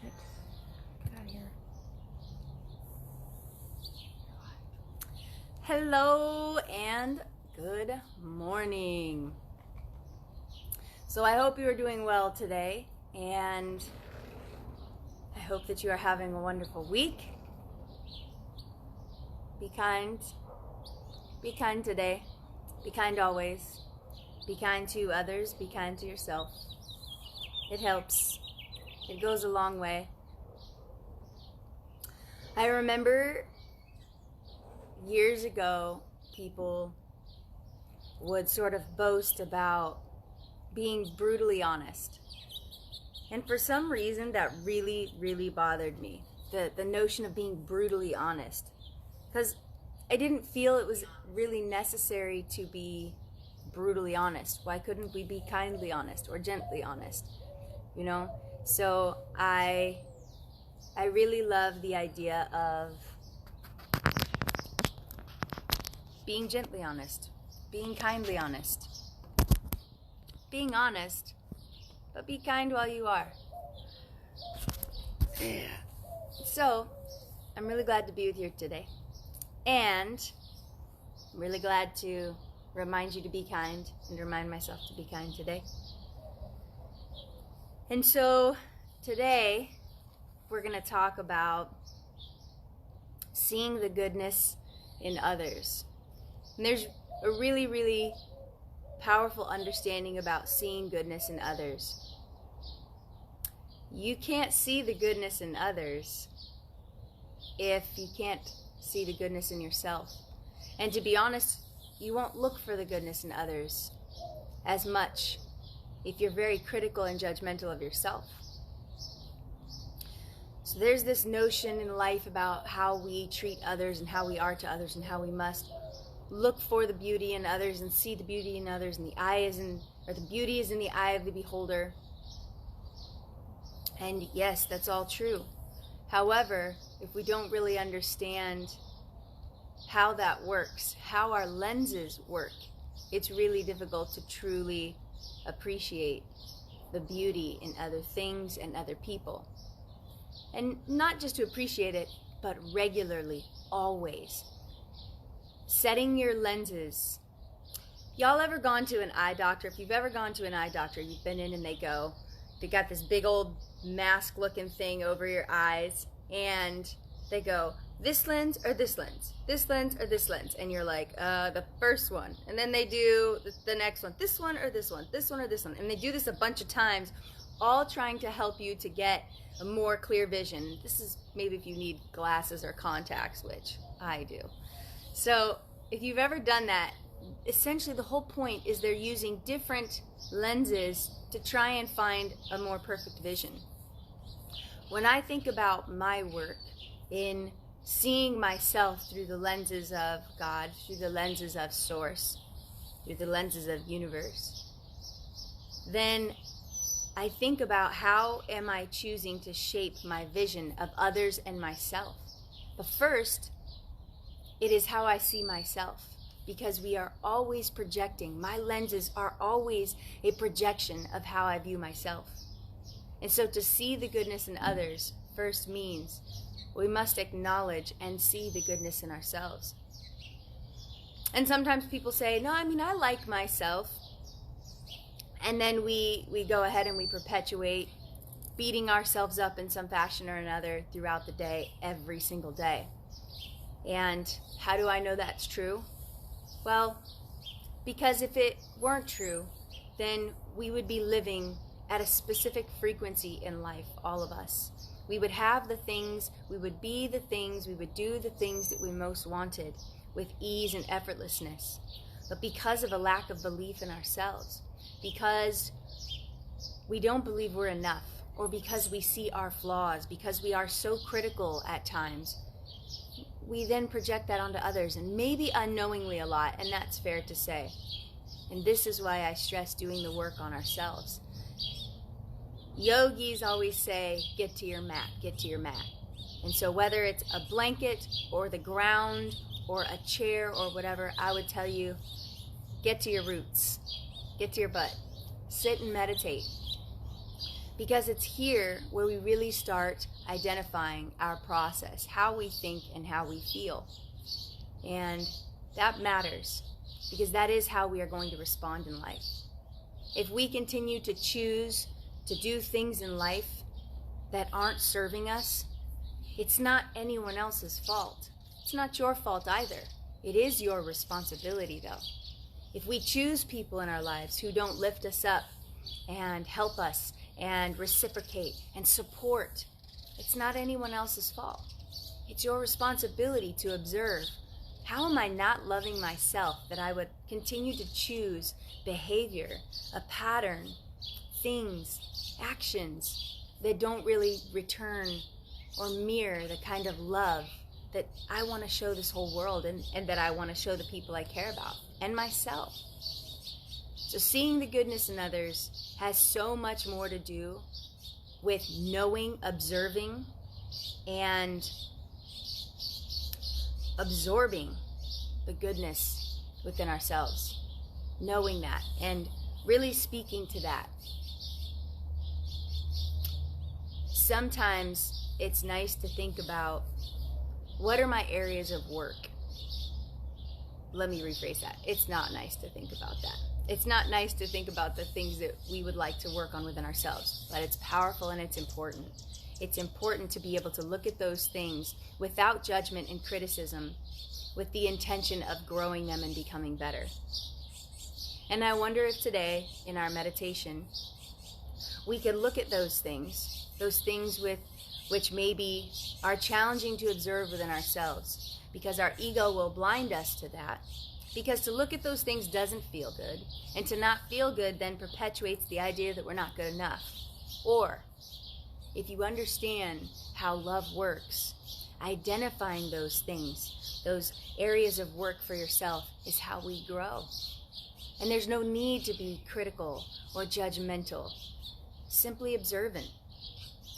Shit. Get out of here. Hello and good morning. So I hope you are doing well today, and I hope that you are having a wonderful week. Be kind. Be kind today. Be kind always. Be kind to others. Be kind to yourself. It helps. It goes a long way. I remember years ago, people would sort of boast about being brutally honest. And for some reason, that really, really bothered me. The notion of being brutally honest. Because I didn't feel it was really necessary to be brutally honest. Why couldn't we be kindly honest or gently honest? You know? So I really love the idea of being gently honest, being kindly honest, being honest, but be kind while you are. So, I'm really glad to be with you today. And I'm really glad to remind you to be kind and remind myself to be kind today. And so, today, we're going to talk about seeing the goodness in others. And there's a really, really powerful understanding about seeing goodness in others. You can't see the goodness in others if you can't see the goodness in yourself. And to be honest, you won't look for the goodness in others as much if you're very critical and judgmental of yourself. So there's this notion in life about how we treat others and how we are to others and how we must look for the beauty in others and see the beauty in others, and the beauty is in the eye of the beholder. And yes, that's all true. However, if we don't really understand how that works, how our lenses work, it's really difficult to truly appreciate the beauty in other things and other people. And not just to appreciate it, but regularly, always. Setting your lenses. Y'all ever gone to an eye doctor? If you've ever gone to an eye doctor, you've been in and they got this big old mask looking thing over your eyes, and they go, this lens or this lens, this lens or this lens, and you're like, the first one. And then they do the next one, this one or this one, this one or this one, and they do this a bunch of times, all trying to help you to get a more clear vision. This is maybe if you need glasses or contacts, which I do. So if you've ever done that, essentially the whole point is they're using different lenses to try and find a more perfect vision. When I think about my work in seeing myself through the lenses of God, through the lenses of Source, through the lenses of universe, then I think about how am I choosing to shape my vision of others and myself. But first, it is how I see myself, because we are always projecting. My lenses are always a projection of how I view myself. And so to see the goodness in others first means we must acknowledge and see the goodness in ourselves. And sometimes people say, no, I like myself. And then we go ahead and we perpetuate beating ourselves up in some fashion or another throughout the day, every single day. And how do I know that's true? Well, because if it weren't true, then we would be living at a specific frequency in life, all of us. We would have the things, we would be the things, we would do the things that we most wanted with ease and effortlessness. But because of a lack of belief in ourselves, because we don't believe we're enough, or because we see our flaws, because we are so critical at times, we then project that onto others, and maybe unknowingly a lot, and that's fair to say. And this is why I stress doing the work on ourselves. Yogis always say, get to your mat, get to your mat. And so whether it's a blanket or the ground or a chair or whatever, I would tell you, get to your roots, get to your butt, sit and meditate. Because it's here where we really start identifying our process, how we think and how we feel. And that matters, because that is how we are going to respond in life. If we continue to choose to do things in life that aren't serving us, it's not anyone else's fault. It's not your fault either. It is your responsibility, though. If we choose people in our lives who don't lift us up and help us and reciprocate and support, it's not anyone else's fault. It's your responsibility to observe, how am I not loving myself that I would continue to choose behavior, a pattern, things, actions that don't really return or mirror the kind of love that I want to show this whole world and that I want to show the people I care about and myself. So seeing the goodness in others has so much more to do with knowing, observing, and absorbing the goodness within ourselves. Knowing that and really speaking to that. Sometimes it's nice to think about, what are my areas of work? Let me rephrase that. It's not nice to think about that. It's not nice to think about the things that we would like to work on within ourselves, but it's powerful and it's important. It's important to be able to look at those things without judgment and criticism, with the intention of growing them and becoming better. And I wonder if today, in our meditation, we can look at those things which maybe are challenging to observe within ourselves, because our ego will blind us to that. Because to look at those things doesn't feel good, and to not feel good then perpetuates the idea that we're not good enough. Or, if you understand how love works, identifying those things, those areas of work for yourself, is how we grow. And there's no need to be critical or judgmental, simply observant,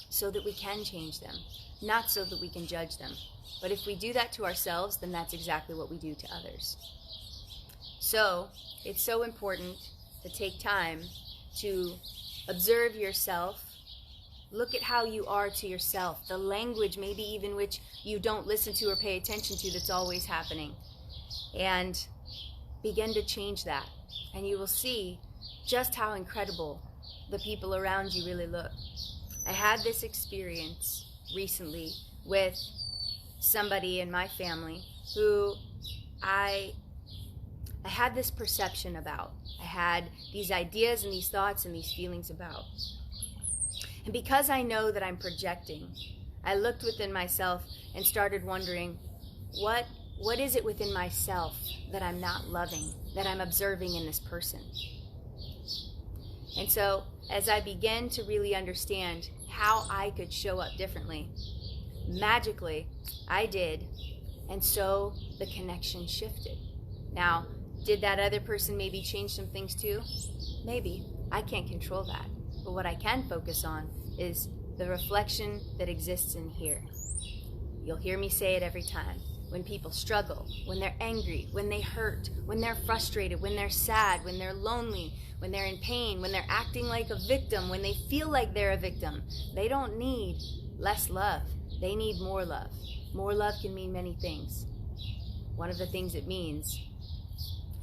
so that we can change them, not so that we can judge them. But if we do that to ourselves, then that's exactly what we do to others. So it's so important to take time to observe yourself. Look at how you are to yourself, the language maybe even which you don't listen to or pay attention to that's always happening. And begin to change that. And you will see just how incredible the people around you really look. I had this experience recently with somebody in my family who I had this perception about. I had these ideas and these thoughts and these feelings about. And because I know that I'm projecting, I looked within myself and started wondering, what is it within myself that I'm not loving, that I'm observing in this person? And so as I began to really understand how I could show up differently, magically I did, and so the connection shifted. Now, did that other person maybe change some things too? Maybe. I can't control that. But what I can focus on is the reflection that exists in here. You'll hear me say it every time. When people struggle, when they're angry, when they hurt, when they're frustrated, when they're sad, when they're lonely, when they're in pain, when they're acting like a victim, when they feel like they're a victim, they don't need less love. They need more love. More love can mean many things. One of the things it means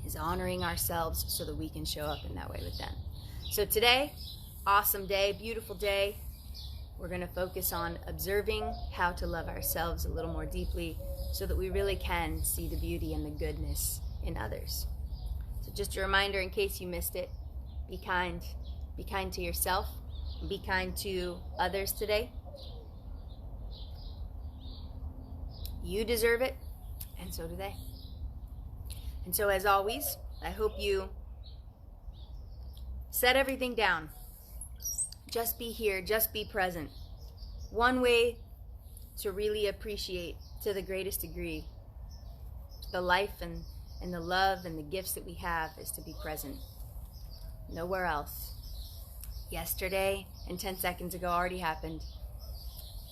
is honoring ourselves so that we can show up in that way with them. So today, awesome day, beautiful day. We're going to focus on observing how to love ourselves a little more deeply so that we really can see the beauty and the goodness in others. So just a reminder in case you missed it, be kind. Be kind to yourself. Be kind to others today. You deserve it, and so do they. And so as always, I hope you set everything down. Just be here, just be present. One way to really appreciate to the greatest degree the life and the love and the gifts that we have is to be present. Nowhere else. Yesterday and 10 seconds ago already happened.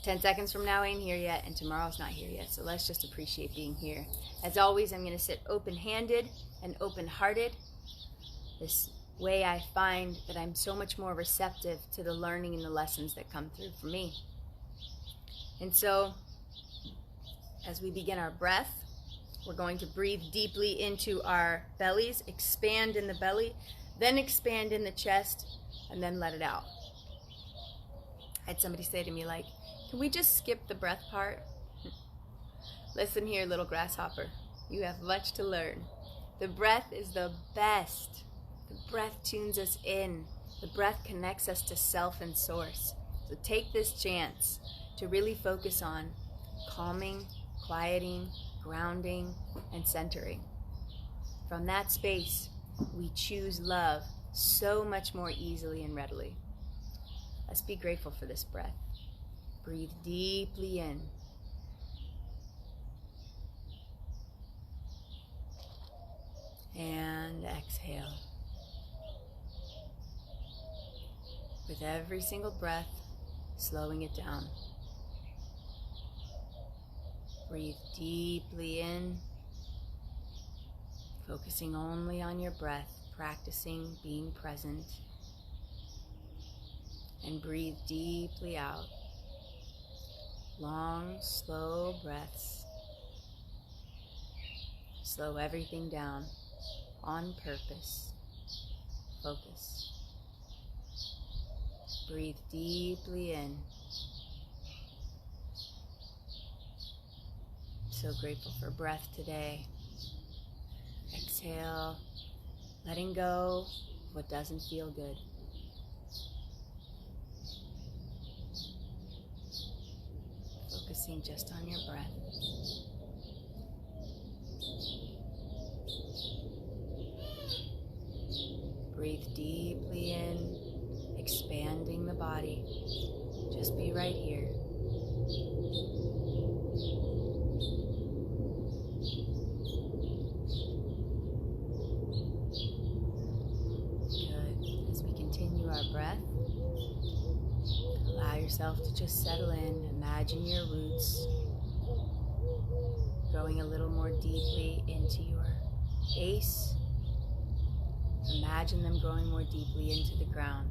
10 seconds from now ain't here yet, and tomorrow's not here yet, so let's just appreciate being here. As always, I'm going to sit open-handed and open-hearted. This way I find that I'm so much more receptive to the learning and the lessons that come through for me. And so, as we begin our breath, we're going to breathe deeply into our bellies, expand in the belly, then expand in the chest, and then let it out. I had somebody say to me, like, can we just skip the breath part? Listen here, little grasshopper. You have much to learn. The breath is the best. The breath tunes us in. The breath connects us to self and source. So take this chance to really focus on calming, quieting, grounding, and centering. From that space, we choose love so much more easily and readily. Let's be grateful for this breath. Breathe deeply in. And exhale. With every single breath, slowing it down. Breathe deeply in, focusing only on your breath, practicing being present. And breathe deeply out. Long, slow breaths. Slow everything down on purpose. Focus. Breathe deeply in. So grateful for breath today. Exhale, letting go of what doesn't feel good. Focusing just on your breath. Breathe deeply in, expanding the body. Just be right here. Good. As we continue our breath, allow yourself to just settle in. Imagine your roots growing a little more deeply into your base. Imagine them growing more deeply into the ground.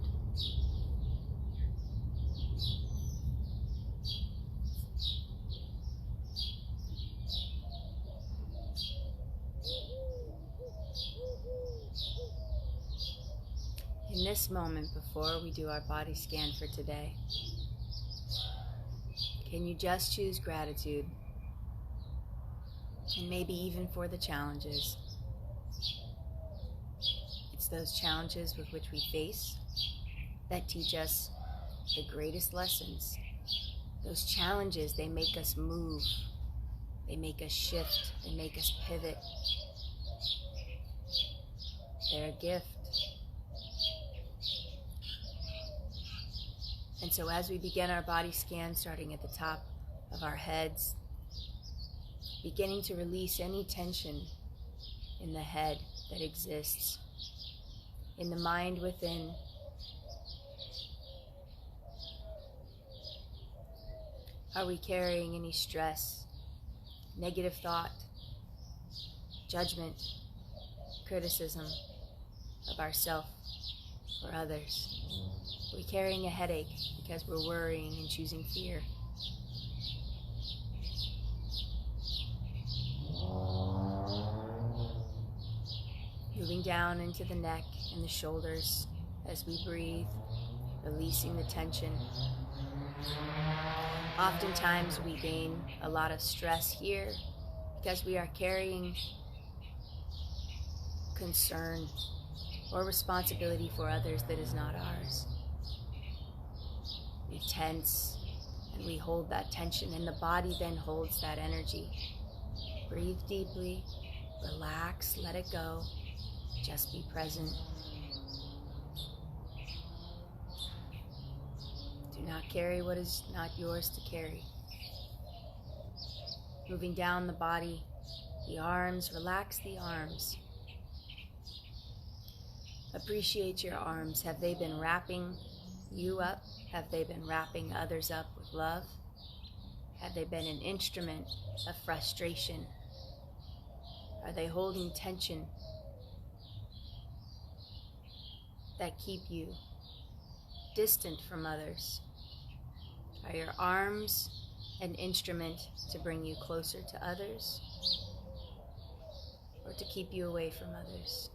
In this moment, before we do our body scan for today, can you just choose gratitude? And maybe even for the challenges. It's those challenges with which we face that teach us the greatest lessons. Those challenges, they make us move. They make us shift. They make us pivot. They're a gift. And so as we begin our body scan, starting at the top of our heads, beginning to release any tension in the head that exists, in the mind within. Are we carrying any stress, negative thought, judgment, criticism of ourselves or others? Are we carrying a headache because we're worrying and choosing fear? Moving down into the neck and the shoulders as we breathe, releasing the tension. Oftentimes we gain a lot of stress here because we are carrying concern or responsibility for others that is not ours. We tense and we hold that tension, and the body then holds that energy. Breathe deeply, relax, let it go. Just be present. Do not carry what is not yours to carry. Moving down the body, the arms, relax the arms. Appreciate your arms. Have they been wrapping you up? Have they been wrapping others up with love? Have they been an instrument of frustration? Are they holding tension? that keep you distant from others? Are your arms an instrument to bring you closer to others, or to keep you away from others?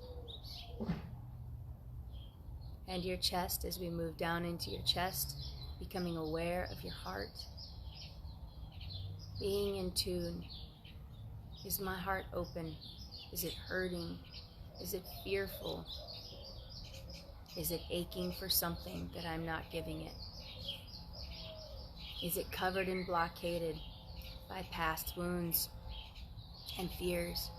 And your chest, as we move down into your chest, becoming aware of your heart, being in tune. Is my heart open? Is it hurting? Is it fearful? Is it aching for something that I'm not giving it? Is it covered and blockaded by past wounds and fears?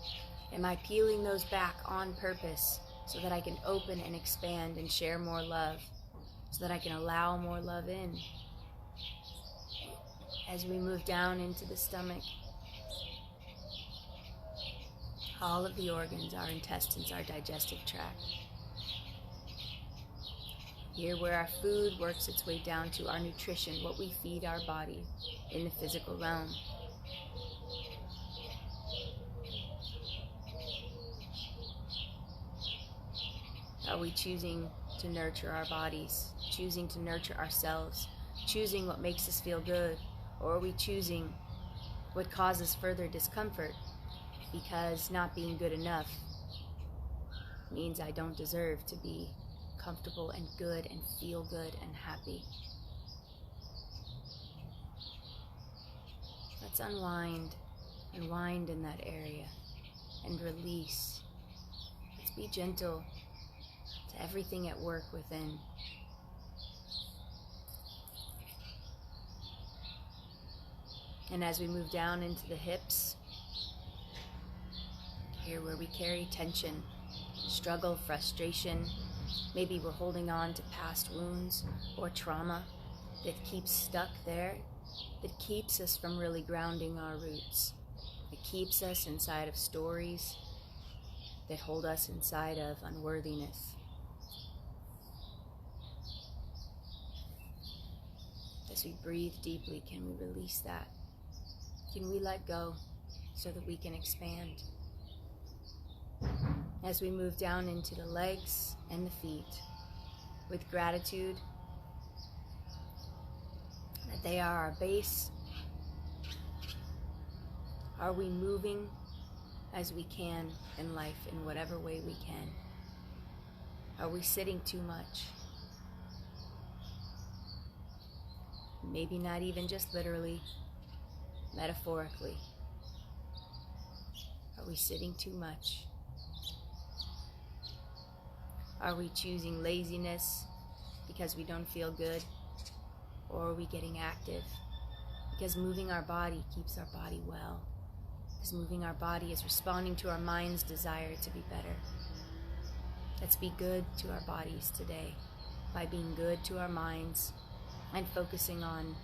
Am I peeling those back on purpose so that I can open and expand and share more love, so that I can allow more love in? As we move down into the stomach, all of the organs, our intestines, our digestive tract. Here where our food works its way down to our nutrition, what we feed our body in the physical realm. Are we choosing to nurture our bodies, choosing to nurture ourselves, choosing what makes us feel good, or are we choosing what causes further discomfort because not being good enough means I don't deserve to be comfortable and good and feel good and happy? Let's unwind and wind in that area and release. Let's be gentle to everything at work within. And as we move down into the hips, here where we carry tension, struggle, frustration, maybe we're holding on to past wounds or trauma that keeps stuck there, that keeps us from really grounding our roots. It keeps us inside of stories that hold us inside of unworthiness. As we breathe deeply, can we release that? Can we let go so that we can expand? As we move down into the legs and the feet, with gratitude that they are our base, are we moving as we can in life in whatever way we can? Are we sitting too much? Maybe not even just literally, metaphorically. Are we sitting too much? Are we choosing laziness because we don't feel good? Or are we getting active? Because moving our body keeps our body well. Because moving our body is responding to our mind's desire to be better. Let's be good to our bodies today by being good to our minds and focusing on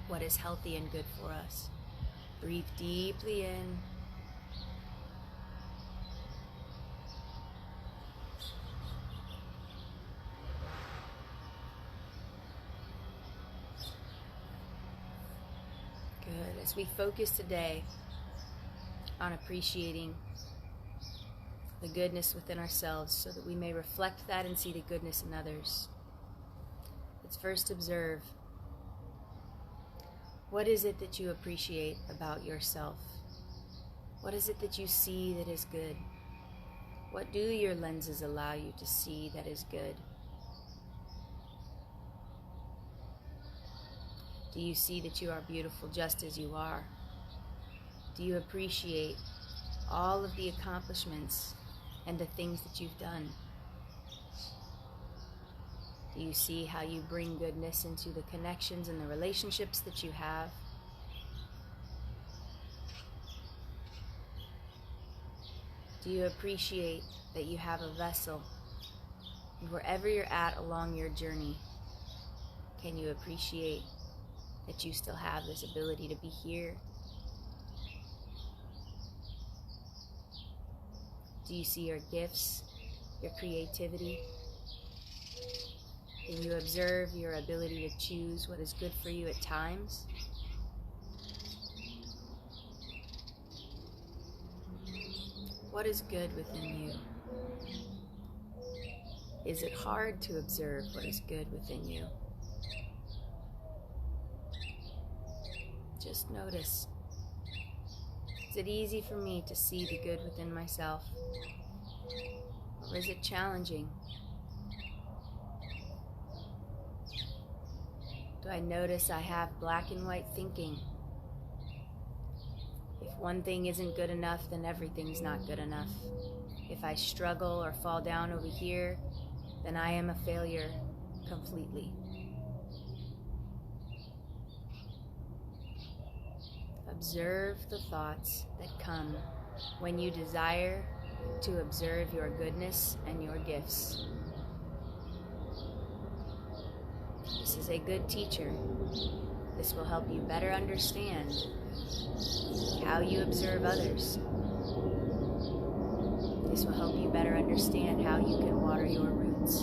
what is healthy and good for us. Breathe deeply in. Good. As we focus today on appreciating the goodness within ourselves so that we may reflect that and see the goodness in others, let's first observe, what is it that you appreciate about yourself? What is it that you see that is good? What do your lenses allow you to see that is good? Do you see that you are beautiful just as you are? Do you appreciate all of the accomplishments and the things that you've done? Do you see how you bring goodness into the connections and the relationships that you have? Do you appreciate that you have a vessel? And wherever you're at along your journey, can you appreciate that you still have this ability to be here? Do you see your gifts, your creativity? Can you observe your ability to choose what is good for you at times? What is good within you? Is it hard to observe what is good within you? Just notice. Is it easy for me to see the good within myself? Or is it challenging? Do I notice I have black and white thinking? If one thing isn't good enough, then everything's not good enough. If I struggle or fall down over here, then I am a failure completely. Observe the thoughts that come when you desire to observe your goodness and your gifts. This is a good teacher. This will help you better understand how you observe others. This will help you better understand how you can water your roots.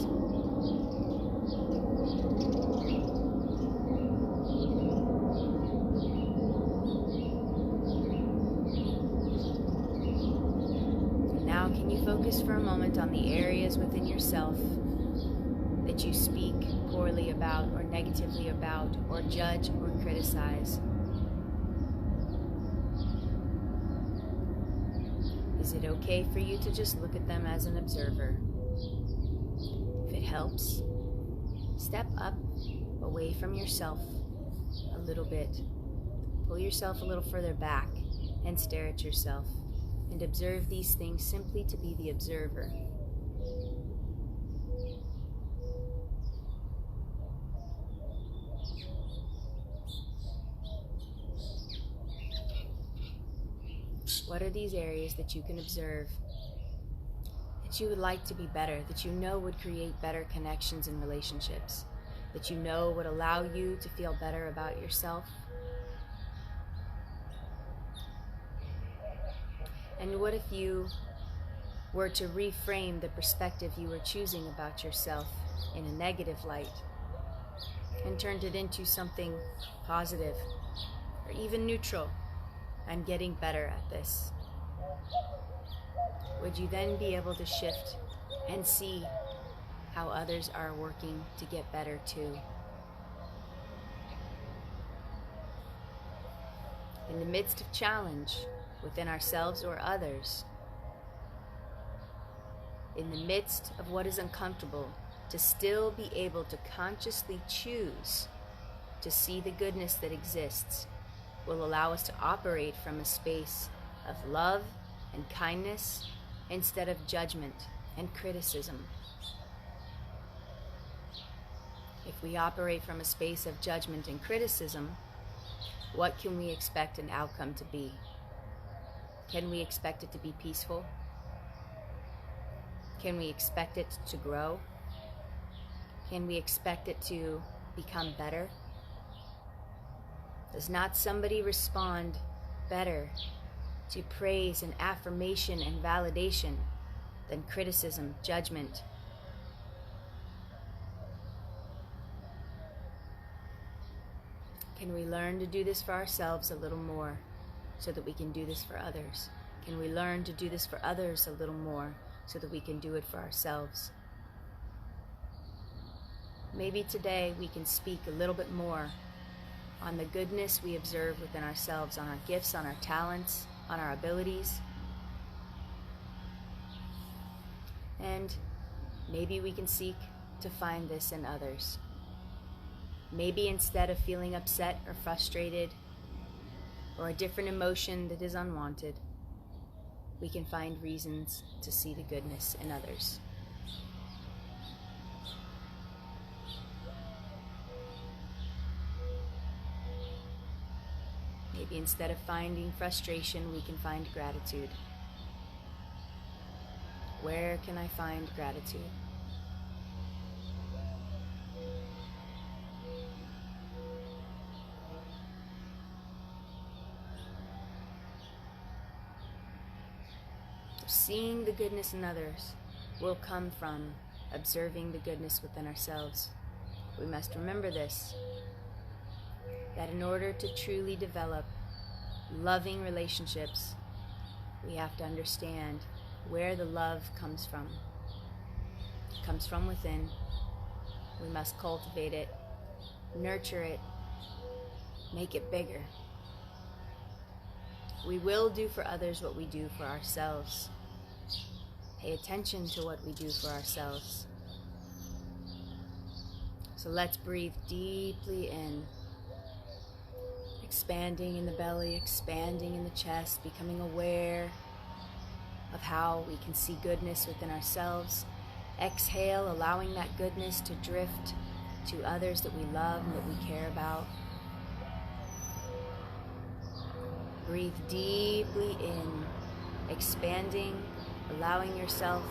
And now can you focus for a moment on the areas within yourself that you speak poorly about or negatively about or judge or criticize? Is it okay for you to just look at them as an observer? If it helps, step up away from yourself a little bit. Pull yourself a little further back and stare at yourself and observe these things simply to be the observer. What are these areas that you can observe, that you would like to be better, that you know would create better connections and relationships, that you know would allow you to feel better about yourself? And what if you were to reframe the perspective you were choosing about yourself in a negative light and turned it into something positive or even neutral? I'm getting better at this. Would you then be able to shift and see how others are working to get better too? In the midst of challenge within ourselves or others, in the midst of what is uncomfortable, to still be able to consciously choose to see the goodness that exists will allow us to operate from a space of love and kindness instead of judgment and criticism. If we operate from a space of judgment and criticism, what can we expect an outcome to be? Can we expect it to be peaceful? Can we expect it to grow? Can we expect it to become better? Does not somebody respond better to praise and affirmation and validation than criticism, judgment? Can we learn to do this for ourselves a little more so that we can do this for others? Can we learn to do this for others a little more so that we can do it for ourselves? Maybe today we can speak a little bit more on the goodness we observe within ourselves, on our gifts, on our talents, on our abilities. And maybe we can seek to find this in others. Maybe instead of feeling upset or frustrated or a different emotion that is unwanted, we can find reasons to see the goodness in others. Maybe instead of finding frustration, we can find gratitude. Where can I find gratitude? Seeing the goodness in others will come from observing the goodness within ourselves. We must remember this, that in order to truly develop loving relationships, we have to understand where the love comes from. It comes from within. We must cultivate it, nurture it, make it bigger. We will do for others what we do for ourselves. Pay attention to what we do for ourselves. So let's breathe deeply in, expanding in the belly, expanding in the chest, becoming aware of how we can see goodness within ourselves. Exhale, allowing that goodness to drift to others that we love and that we care about. Breathe deeply in, expanding, allowing yourself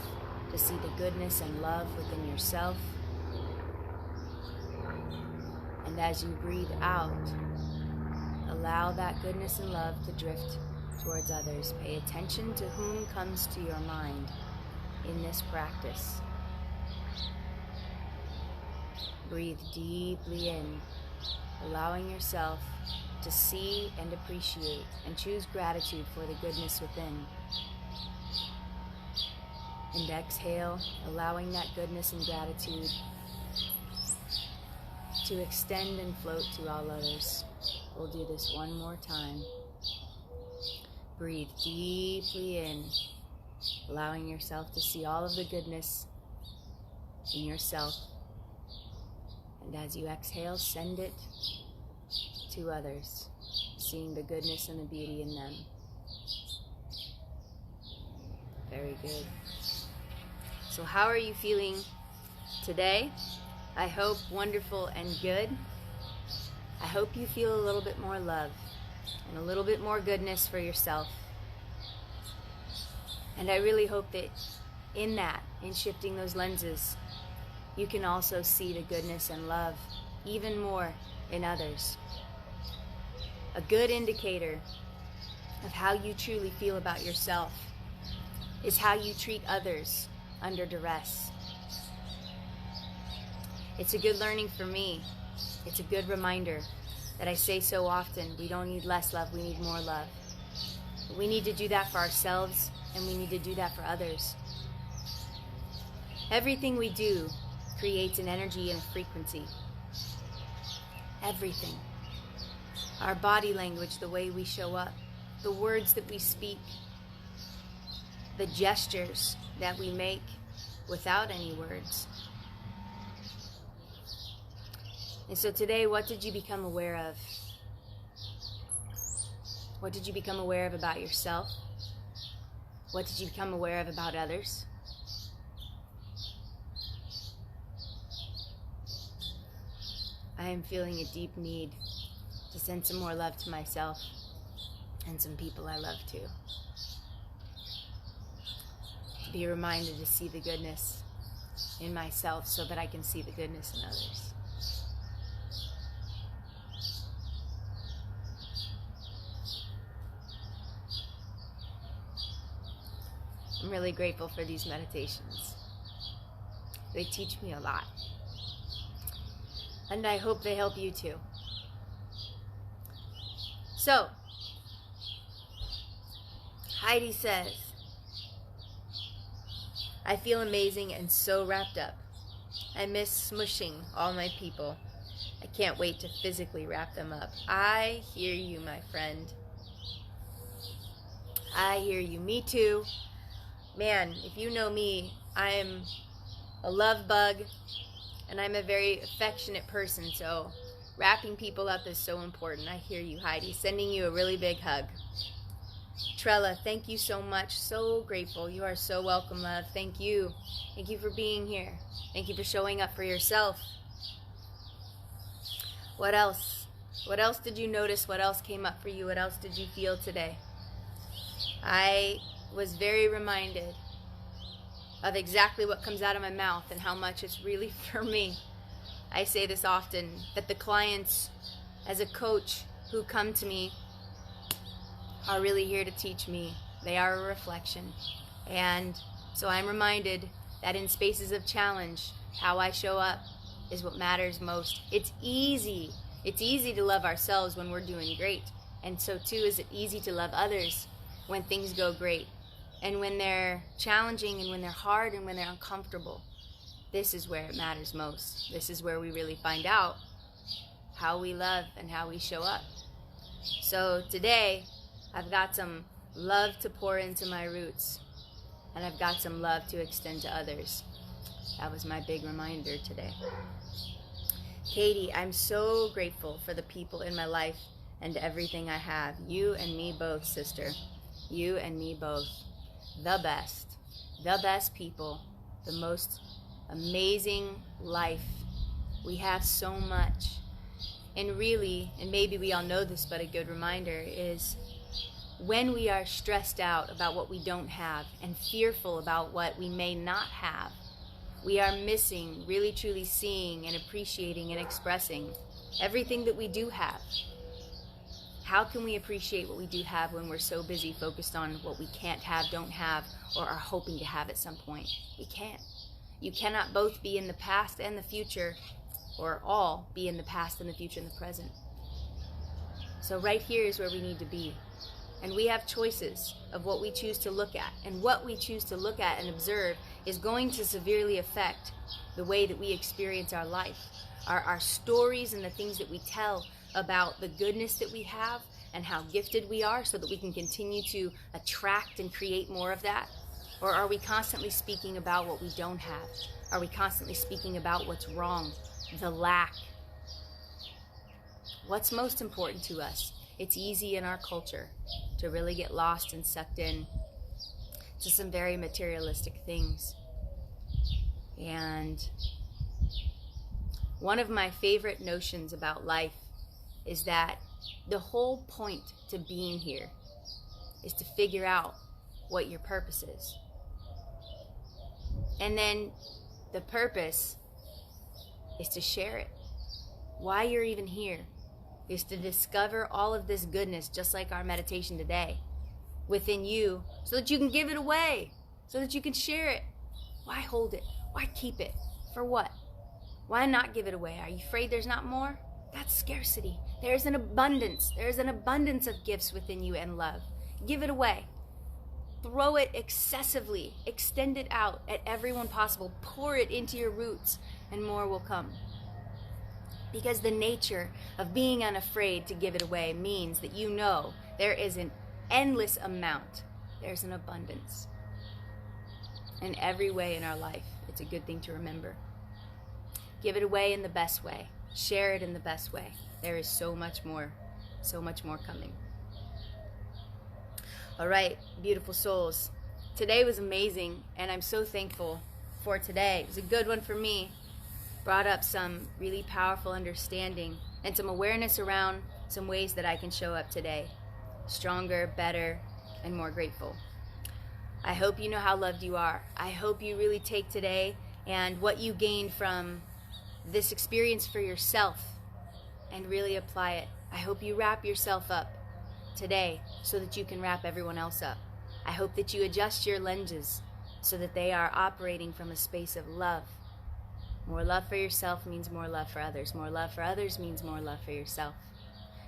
to see the goodness and love within yourself. And as you breathe out, allow that goodness and love to drift towards others. Pay attention to whom comes to your mind in this practice. Breathe deeply in, allowing yourself to see and appreciate and choose gratitude for the goodness within. And exhale, allowing that goodness and gratitude to extend and float to all others. We'll do this one more time. Breathe deeply in, allowing yourself to see all of the goodness in yourself. And as you exhale, send it to others, seeing the goodness and the beauty in them. Very good. So how are you feeling today? I hope wonderful and good. I hope you feel a little bit more love and a little bit more goodness for yourself. And I really hope that in shifting those lenses, you can also see the goodness and love even more in others. A good indicator of how you truly feel about yourself is how you treat others under duress. It's a good learning for me. It's a good reminder that I say so often, we don't need less love, we need more love. We need to do that for ourselves, and we need to do that for others. Everything we do creates an energy and a frequency. Everything. Our body language, the way we show up, the words that we speak, the gestures that we make without any words. And so today, what did you become aware of? What did you become aware of about yourself? What did you become aware of about others? I am feeling a deep need to send some more love to myself and some people I love too. To be reminded to see the goodness in myself so that I can see the goodness in others. I'm really grateful for these meditations. They teach me a lot. And I hope they help you too. So, Heidi says, I feel amazing and so wrapped up. I miss smushing all my people. I can't wait to physically wrap them up. I hear you, my friend. I hear you. Me too. Man, if you know me, I'm a love bug, and I'm a very affectionate person, so wrapping people up is so important. I hear you, Heidi. Sending you a really big hug. Trella, thank you so much. So grateful. You are so welcome, love. Thank you. Thank you for being here. Thank you for showing up for yourself. What else? What else did you notice? What else came up for you? What else did you feel today? I was very reminded of exactly what comes out of my mouth and how much it's really for me. I say this often, that the clients, as a coach, who come to me are really here to teach me. They are a reflection. And so I'm reminded that in spaces of challenge, how I show up is what matters most. It's easy. It's easy to love ourselves when we're doing great. And so too is it easy to love others when things go great. And when they're challenging and when they're hard and when they're uncomfortable. this is where it matters most. This is where we really find out how we love and how we show up. So today, I've got some love to pour into my roots, and I've got some love to extend to others. That was my big reminder today. Katie, I'm so grateful for the people in my life and everything I have. You and me both, sister. You and me both. The best people, the most amazing life. We have so much. And really, and maybe we all know this, but a good reminder is when we are stressed out about what we don't have and fearful about what we may not have, we are missing really truly seeing and appreciating and expressing everything that we do have. How can we appreciate what we do have when we're so busy focused on what we can't have, don't have, or are hoping to have at some point? We can't. You cannot both be in the past and the future, or all be in the past and the future and the present. So right here is where we need to be. And we have choices of what we choose to look at. And what we choose to look at and observe is going to severely affect the way that we experience our life. Our stories and the things that we tell about the goodness that we have and how gifted we are so that we can continue to attract and create more of that? Or are we constantly speaking about what we don't have? Are we constantly speaking about what's wrong, the lack? What's most important to us? It's easy in our culture to really get lost and sucked in to some very materialistic things. And one of my favorite notions about life is that the whole point to being here is to figure out what your purpose is. And then the purpose is to share it. Why you're even here is to discover all of this goodness, just like our meditation today, within you, so that you can give it away, so that you can share it. Why hold it? Why keep it? For what? Why not give it away? Are you afraid there's not more? That's scarcity. There's an abundance. There's an abundance of gifts within you and love. Give it away. Throw it excessively. Extend it out at everyone possible. Pour it into your roots, and more will come. Because the nature of being unafraid to give it away means that you know there is an endless amount. There's an abundance. In every way in our life, it's a good thing to remember. Give it away in the best way. Share it in the best way. There is so much more coming. All right, beautiful souls. Today was amazing, and I'm so thankful for today. It was a good one for me. Brought up some really powerful understanding and some awareness around some ways that I can show up today. Stronger, better, and more grateful. I hope you know how loved you are. I hope you really take today and what you gained from this experience for yourself and really apply it. I hope you wrap yourself up today so that you can wrap everyone else up. I hope that you adjust your lenses so that they are operating from a space of love. More love for yourself means more love for others. More love for others means more love for yourself.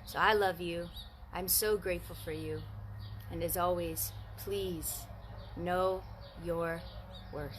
So I love you. I'm so grateful for you. And as always, please know your worth.